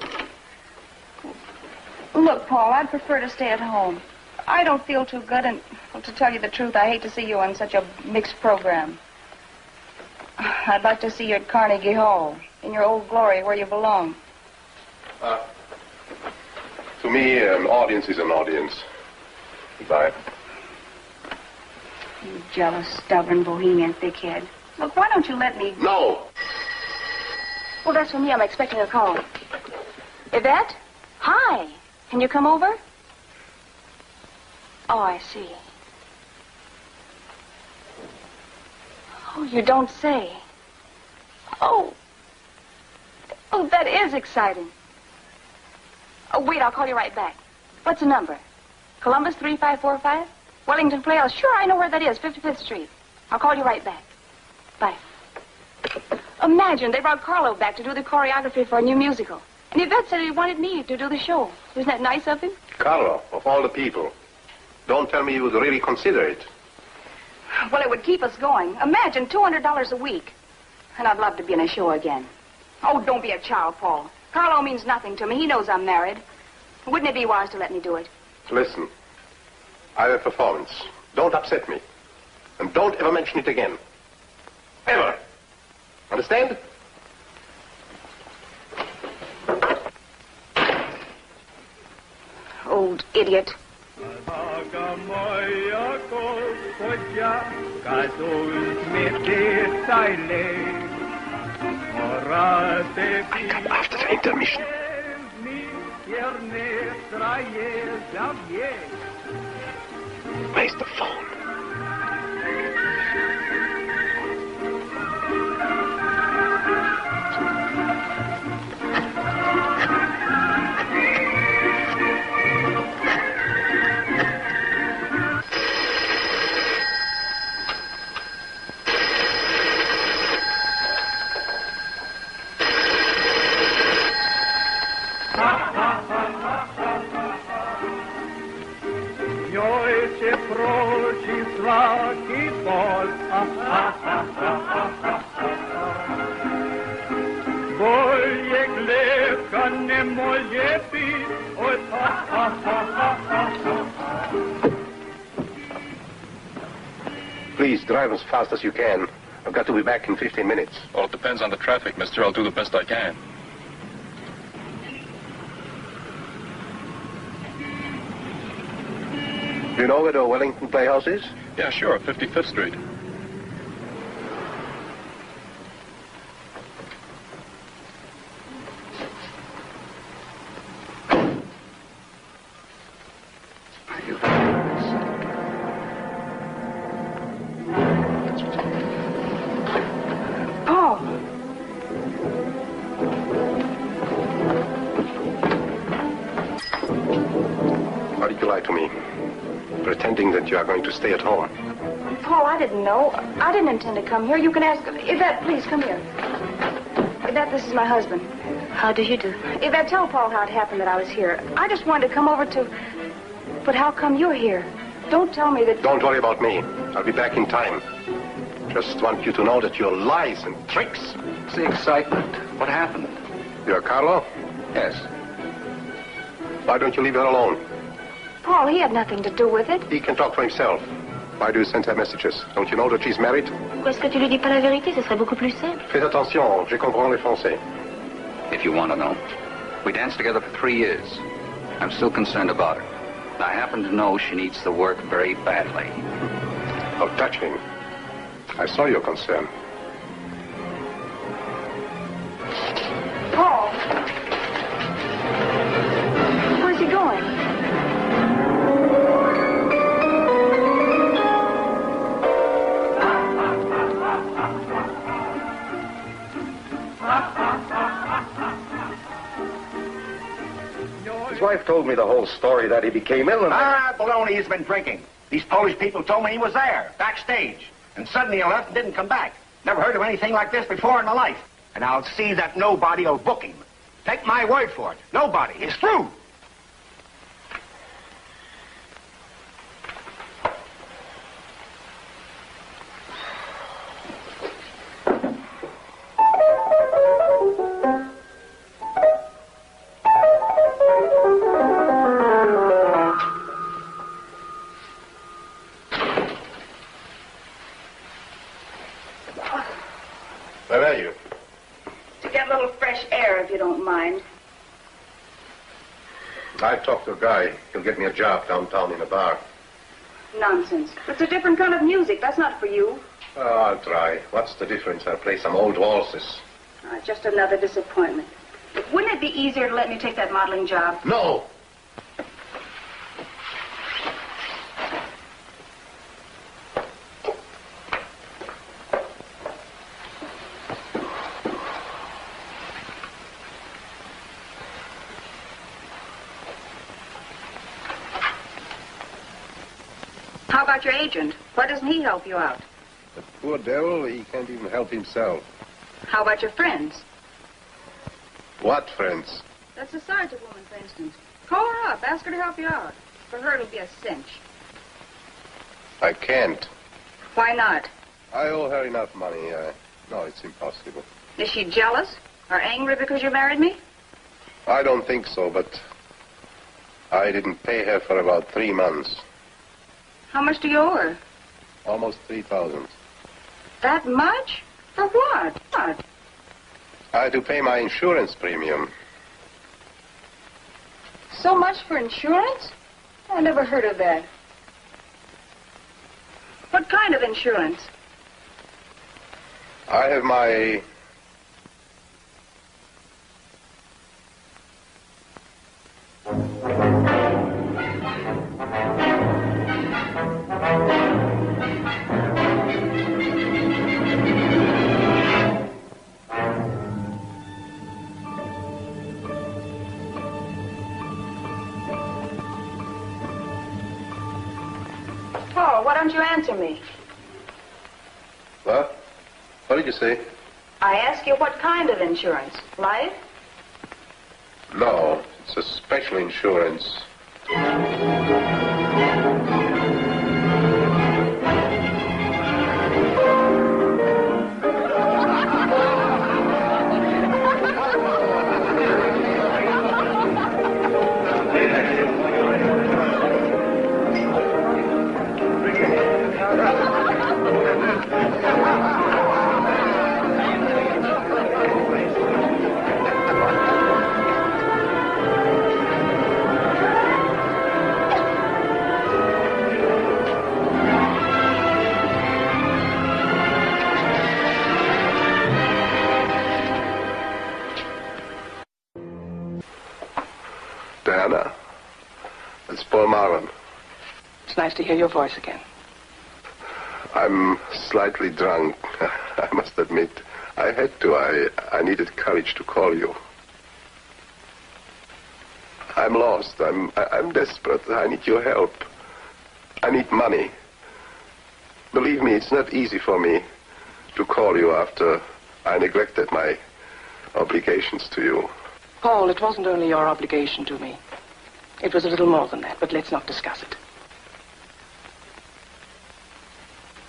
Look, Paul, I'd prefer to stay at home. I don't feel too good, and well, to tell you the truth, I hate to see you on such a mixed program. I'd like to see you at Carnegie Hall, in your old glory, where you belong. To me, an audience is an audience. Goodbye. You jealous, stubborn, bohemian thickhead. Look, why don't you let me... No! Well, that's for me. I'm expecting a call. Yvette? Hi. Can you come over? Oh, I see. Oh, you don't say. Oh. Oh, that is exciting. Oh, wait, I'll call you right back. What's the number? Columbus 3545? Wellington Playhouse. Sure, I know where that is, 55th Street. I'll call you right back. Bye. Imagine, they brought Carlo back to do the choreography for a new musical. And Yvette said he wanted me to do the show. Isn't that nice of him? Carlo, of all the people. Don't tell me you would really consider it. Well, it would keep us going. Imagine, $200 a week. And I'd love to be in a show again. Oh, don't be a child, Paul. Carlo means nothing to me. He knows I'm married. Wouldn't it be wise to let me do it? Listen, I have a performance. Don't upset me. And don't ever mention it again. Ever. Understand? Old idiot. After the intermission. Where's the phone? Io ci proci Please, drive as fast as you can. I've got to be back in 15 minutes. Well, it depends on the traffic, mister. I'll do the best I can. Do you know where the Wellington Playhouse is? Yeah, sure. 55th Street. Why did you lie to me? Pretending that you are going to stay at home. Paul, I didn't know. I didn't intend to come here. You can ask... Yvette, please, come here. Yvette, this is my husband. How do you do? Yvette, tell Paul how it happened that I was here. I just wanted to come over to... But how come you're here? Don't tell me that... Don't worry about me. I'll be back in time. Just want you to know that your lies and tricks... It's the excitement. What happened? You're Carlo? Yes. Why don't you leave her alone? Paul, he had nothing to do with it. He can talk for himself. Why do you send her messages? Don't you know that she's married? Pourquoi est-ce que tu lui dis pas la vérité? Ce serait beaucoup plus simple. Fais attention, je comprends le français. If you want to know. We danced together for 3 years. I'm still concerned about her. And I happen to know she needs the work very badly. How touching. I saw your concern. Paul! Where's he going? His wife told me the whole story, that he became ill and... Baloney, he's been drinking. These Polish people told me he was there, backstage. And suddenly he left and didn't come back. Never heard of anything like this before in my life. And I'll see that nobody will book him. Take my word for it. Nobody. He's through. Where are you? To get a little fresh air, if you don't mind. I talked to a guy. He'll get me a job downtown in a bar. Nonsense. It's a different kind of music. That's not for you. Oh, I'll try. What's the difference? I'll play some old waltzes. Just another disappointment. Look, wouldn't it be easier to let me take that modeling job? No! How about your agent? Why doesn't he help you out? The poor devil, he can't even help himself. How about your friends? What friends? That's the sergeant woman, for instance. Call her up. Ask her to help you out. For her, it'll be a cinch. I can't. Why not? I owe her enough money. No, it's impossible. Is she jealous or angry because you married me? I don't think so, but I didn't pay her for about 3 months. How much do you owe her? Almost 3,000. That much? For what? What? I had to pay my insurance premium. So much for insurance? I never heard of that. What kind of insurance? I have my... Paul, why don't you answer me? What? What did you say? I ask you what kind of insurance? Life? No, it's a special insurance. Anna, it's Paul Marlon. It's nice to hear your voice again. I'm slightly drunk, I must admit. I had to. I needed courage to call you. I'm lost. I'm desperate. I need your help. I need money. Believe me, it's not easy for me to call you after I neglected my obligations to you. Paul, it wasn't only your obligation to me. It was a little more than that, but let's not discuss it.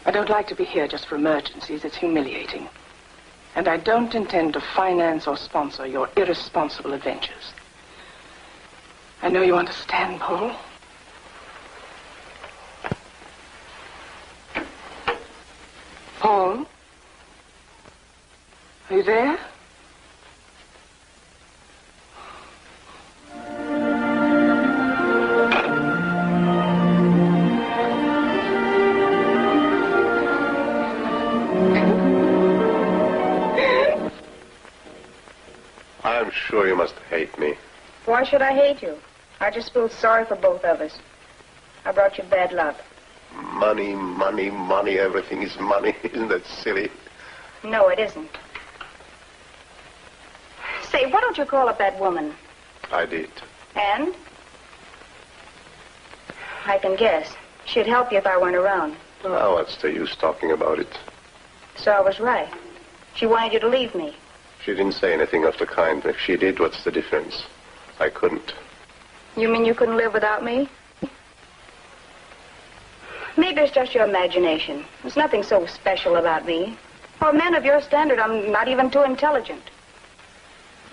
I don't like to be here just for emergencies. It's humiliating. And I don't intend to finance or sponsor your irresponsible adventures. I know you understand, Paul. Paul? Are you there? I'm sure you must hate me. Why should I hate you? I just feel sorry for both of us. I brought you bad luck. Money, money, money. Everything is money. Isn't that silly? No, it isn't. Say, why don't you call up that woman? I did. And? I can guess. She'd help you if I weren't around. Now, what's the use talking about it? So I was right. She wanted you to leave me. She didn't say anything of the kind. If she did, what's the difference? I couldn't. You mean you couldn't live without me? Maybe it's just your imagination. There's nothing so special about me. For a man of your standard, I'm not even too intelligent.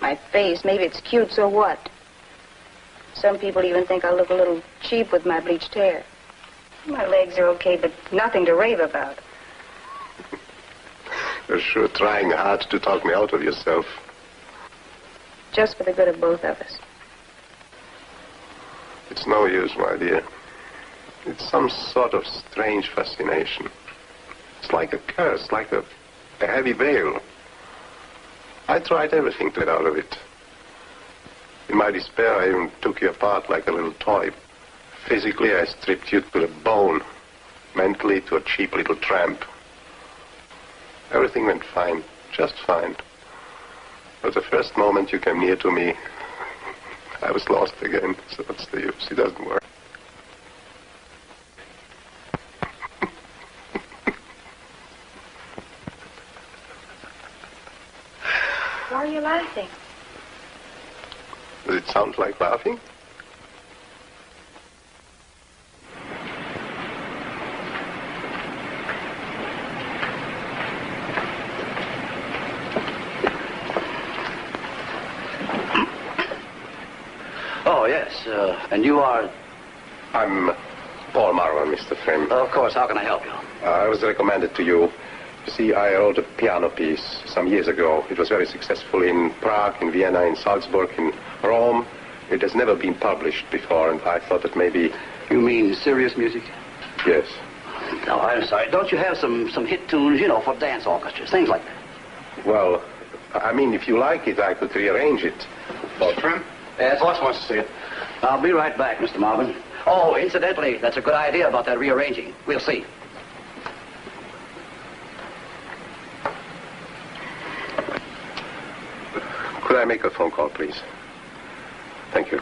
My face, maybe it's cute, so what? Some people even think I look a little cheap with my bleached hair. My legs are okay, but nothing to rave about. You're sure trying hard to talk me out of yourself. Just for the good of both of us. It's no use, my dear. It's some sort of strange fascination. It's like a curse, like a heavy veil. I tried everything to get out of it. In my despair, I even took you apart like a little toy. Physically, I stripped you to the bone. Mentally, to a cheap little tramp. Everything went fine, just fine. But the first moment you came near to me, I was lost again. So what's the use? It doesn't work. Why are you laughing? Does it sound like laughing? Oh, yes. And you are? I'm Paul Marlon, Mr. Friend. Of course. How can I help you? I was recommended to you. You see, I wrote a piano piece some years ago. It was very successful in Prague, in Vienna, in Salzburg, in Rome. It has never been published before, and I thought that maybe... You mean serious music? Yes. No, I'm sorry. Don't you have some hit tunes, for dance orchestras, things like that? Well, I mean, if you like it, I could rearrange it. Mr. Trim? Yes? Boss wants to see it. I'll be right back, Mr. Marvin. Oh, incidentally, that's a good idea about that rearranging. We'll see. Could I make a phone call, please? Thank you.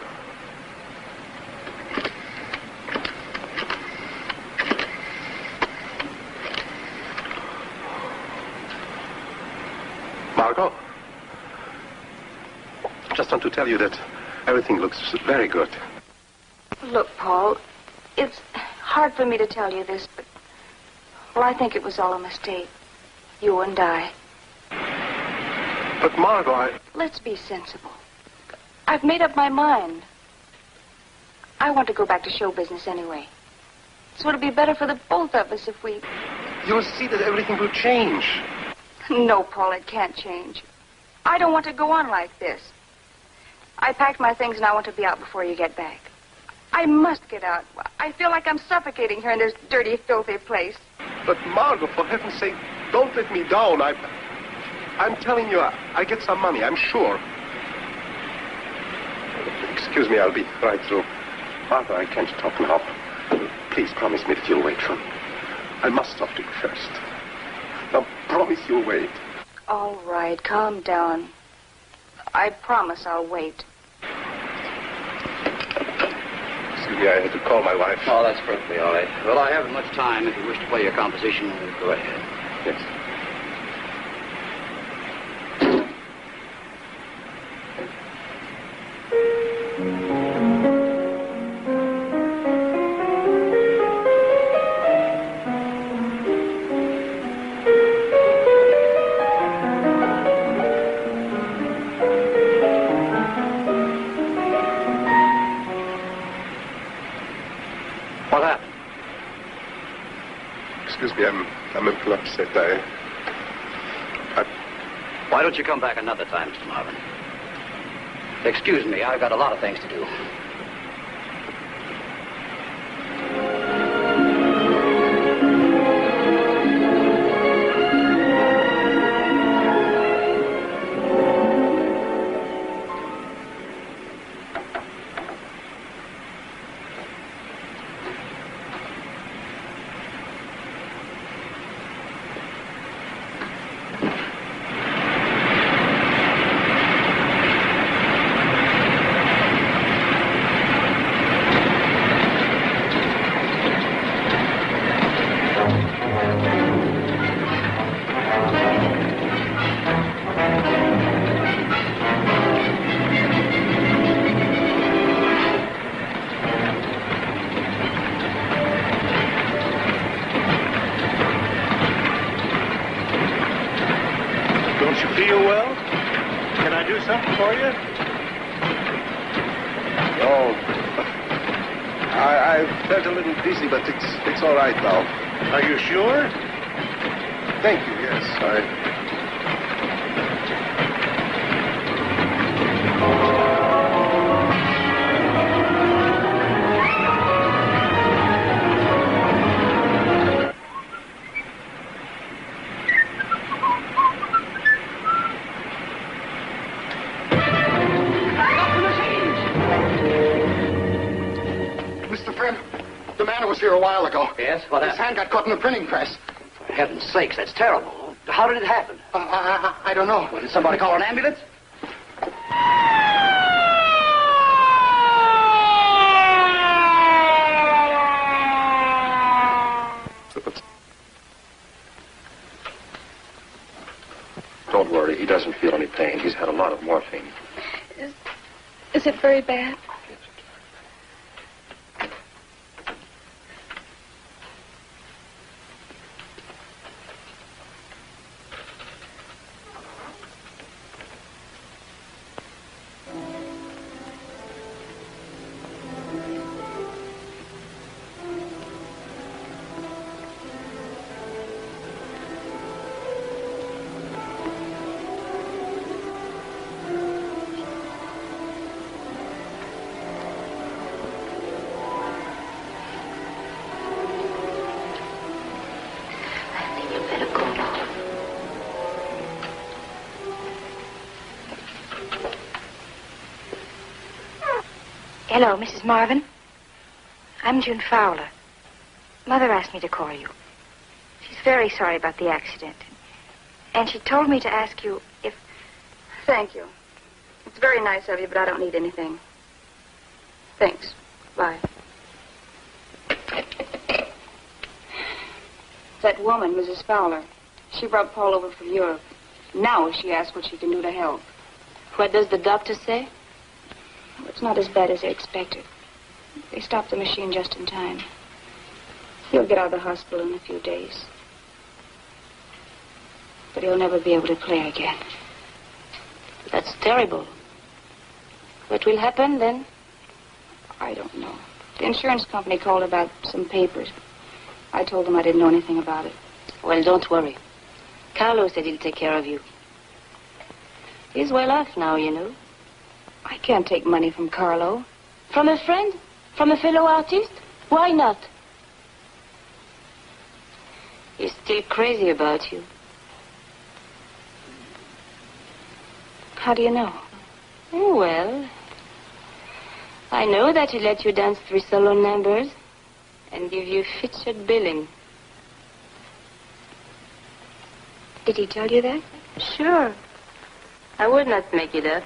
Margot? Just want to tell you that everything looks very good. Look, Paul, it's hard for me to tell you this, but... Well, I think it was all a mistake. You and I. But, Margot, Let's be sensible. I've made up my mind. I want to go back to show business anyway. So it'll be better for the both of us if we... You'll see that everything will change. No, Paul, it can't change. I don't want to go on like this. I packed my things and I want to be out before you get back. I must get out. I feel like I'm suffocating here in this dirty, filthy place. But, Margot, for heaven's sake, don't let me down. I'm telling you, I get some money, I'm sure. Excuse me, I'll be right through. Martha, I can't talk now. Please promise me that you'll wait for me. I must talk to you first. Now, promise you'll wait. All right, calm down. I promise I'll wait. Excuse me, I had to call my wife. Oh, that's perfectly all right. Well, I haven't much time. If you wish to play your composition, go ahead. Yes. What happened? Excuse me, I'm a little upset. Why don't you come back another time, Mr. Marvin? Excuse me, I've got a lot of things to do. Don't you feel well? Can I do something for you? No. I felt a little dizzy, but it's all right now. Are you sure? Thank you, yes. Mr. Friend, the man who was here a while ago. Yes? What His hand got caught in the printing press. For heaven's sakes, that's terrible. How did it happen? I don't know. Well, did somebody call an ambulance? Don't worry, he doesn't feel any pain. He's had a lot of morphine. Is it very bad? Hello, Mrs. Marvin. I'm June Fowler. Mother asked me to call you. She's very sorry about the accident. And she told me to ask you if... Thank you. It's very nice of you, but I don't need anything. Thanks. Bye. That woman, Mrs. Fowler, she brought Paul over from Europe. Now she asks what she can do to help. What does the doctor say? It's not as bad as they expected. They stopped the machine just in time. He'll get out of the hospital in a few days. But he'll never be able to play again. That's terrible. What will happen then? I don't know. The insurance company called about some papers. I told them I didn't know anything about it. Well, don't worry. Carlo said he'll take care of you. He's well off now, you know. I can't take money from Carlo. From a friend? From a fellow artist? Why not? He's still crazy about you. How do you know? Oh, well, I know that he let you dance 3 solo numbers and give you featured billing. Did he tell you that? Sure. I would not make it up.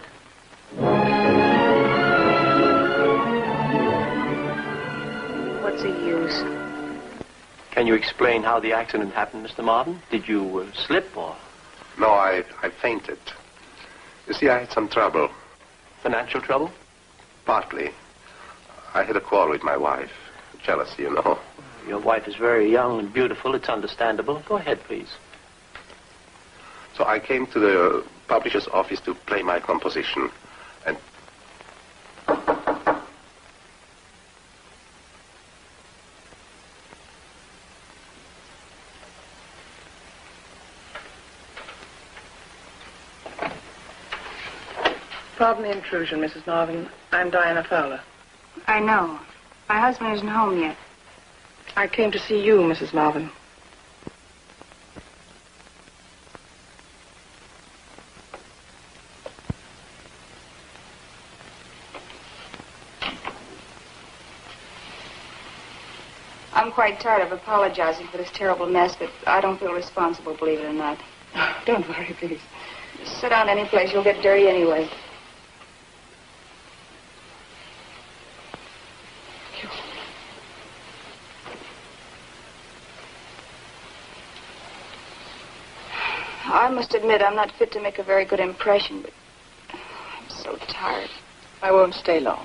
What's the use? Can you explain how the accident happened, Mr. Marvin? Did you slip or... No, I fainted. You see, I had some trouble. Financial trouble? Partly. I had a quarrel with my wife. Jealousy, you know. Your wife is very young and beautiful. It's understandable. Go ahead, please. So I came to the publisher's office to play my composition. And... Pardon the intrusion, Mrs. Marvin. I'm Diana Fowler. I know. My husband isn't home yet. I came to see you, Mrs. Marvin. I'm quite tired of apologizing for this terrible mess, but I don't feel responsible, believe it or not. Don't worry, please. Sit down any place, you'll get dirty anyway. I must admit I'm not fit to make a very good impression, but I'm so tired. I won't stay long.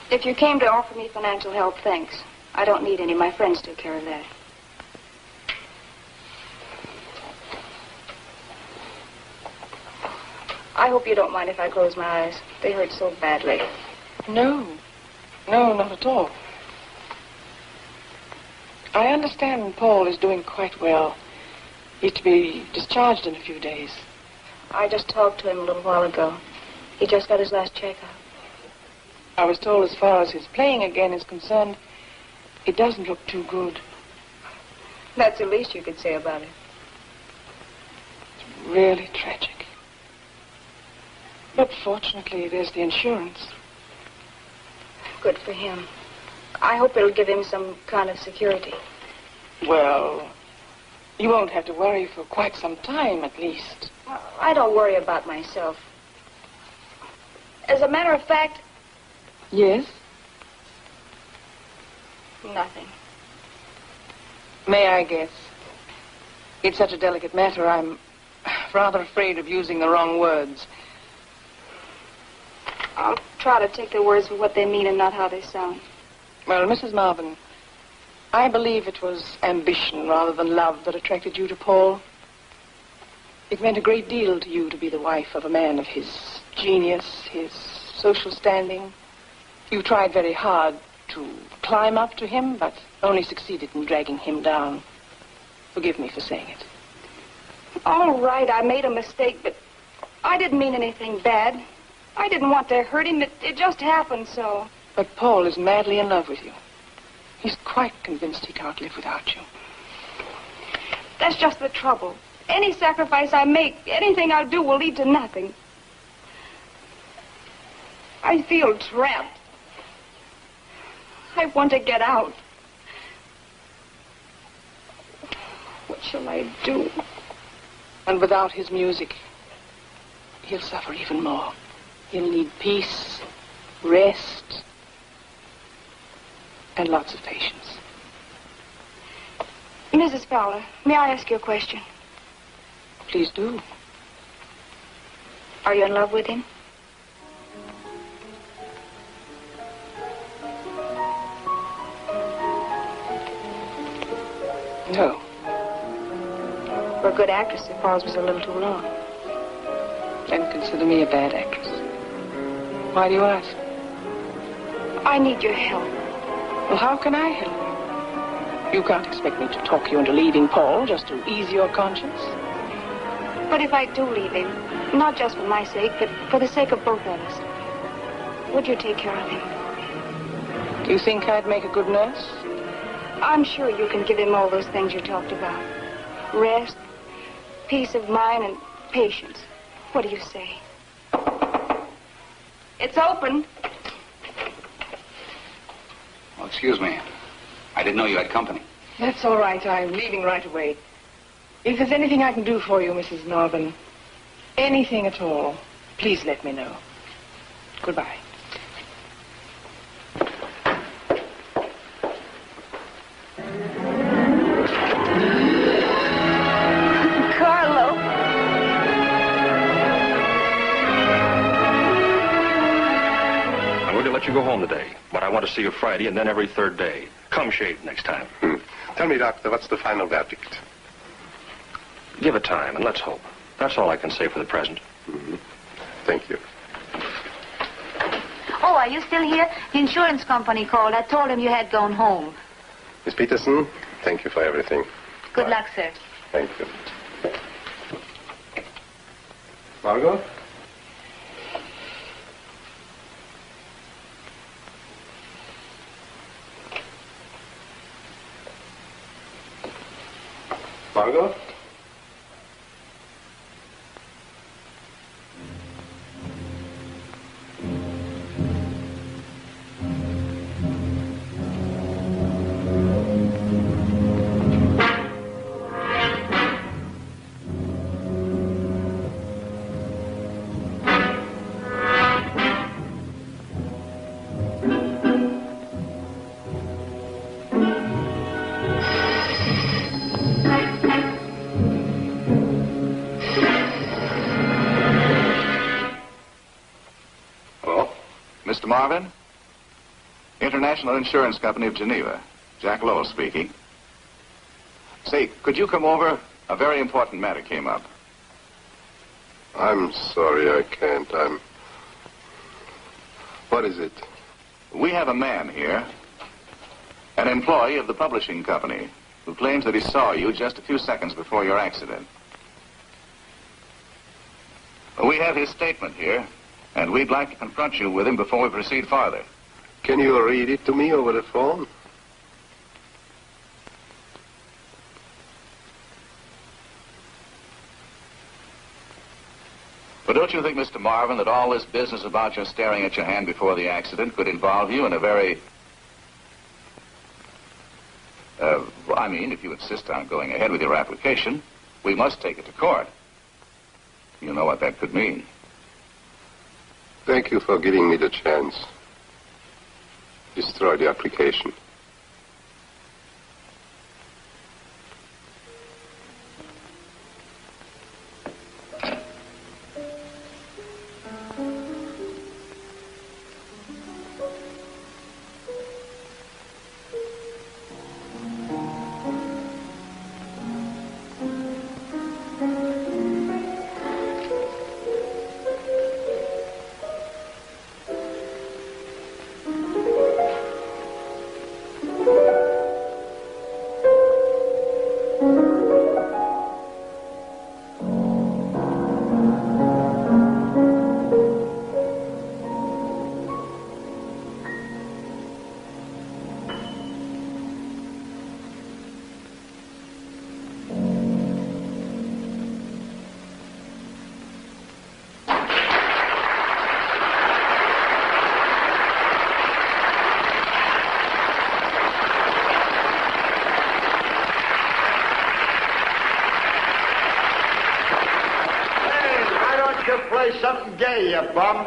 If you came to offer me financial help, thanks. I don't need any. My friends took care of that. I hope you don't mind if I close my eyes. They hurt so badly. No. No, not at all. I understand Paul is doing quite well. He's to be discharged in a few days. I just talked to him a little while ago. He just got his last checkup. I was told as far as his playing again is concerned, it doesn't look too good. That's the least you could say about it. It's really tragic. But fortunately, there's the insurance. Good for him. I hope it'll give him some kind of security. Well, you won't have to worry for quite some time, at least. I don't worry about myself. As a matter of fact... Yes? Nothing. May I guess? It's such a delicate matter, I'm rather afraid of using the wrong words. I'll try to take the words for what they mean and not how they sound. Well, Mrs. Marvin, I believe it was ambition rather than love that attracted you to Paul. It meant a great deal to you to be the wife of a man of his genius, his social standing. You tried very hard to climb up to him, but only succeeded in dragging him down. Forgive me for saying it. All right, I made a mistake, but I didn't mean anything bad. I didn't want to hurt him. It just happened so. But Paul is madly in love with you. He's quite convinced he can't live without you. That's just the trouble. Any sacrifice I make, anything I do will lead to nothing. I feel trapped. I want to get out. What shall I do? And without his music, he'll suffer even more. He'll need peace, rest, and lots of patience. Mrs. Fowler, may I ask you a question? Please do. Are you in love with him? No. For a good actress, the pause was a little too long. Then consider me a bad actress. Why do you ask? I need your help. Well, how can I help you? You can't expect me to talk you into leaving Paul just to ease your conscience. But if I do leave him, not just for my sake, but for the sake of both of us, would you take care of him? Do you think I'd make a good nurse? I'm sure you can give him all those things you talked about. Rest, peace of mind, and patience. What do you say? It's open. Oh, excuse me. I didn't know you had company. That's all right. I'm leaving right away. If there's anything I can do for you, Mrs. Marvin, anything at all, please let me know. Goodbye. Carlo. I'm going to let you go home today, but I want to see you Friday and then every third day. Come shaved next time. Tell me, Doctor, what's the final verdict? Give it time, and let's hope. That's all I can say for the present. Thank you. Oh, are you still here? The insurance company called. I told him you had gone home. Miss Peterson, thank you for everything. Good luck, sir. Thank you. Margot? Margot? Mr. Marvin? International Insurance Company of Geneva. Jack Lowell speaking. Say, could you come over? A very important matter came up. I'm sorry I can't. What is it? We have a man here, an employee of the publishing company, who claims that he saw you just a few seconds before your accident. We have his statement here, and we'd like to confront you with him before we proceed farther. Can you read it to me over the phone? But don't you think, Mr. Marvin, that all this business about your staring at your hand before the accident could involve you in a very... I mean, if you insist on going ahead with your application, we must take it to court. You know what that could mean. Thank you for giving me the chance. Destroy the application. Play something gay, you bum.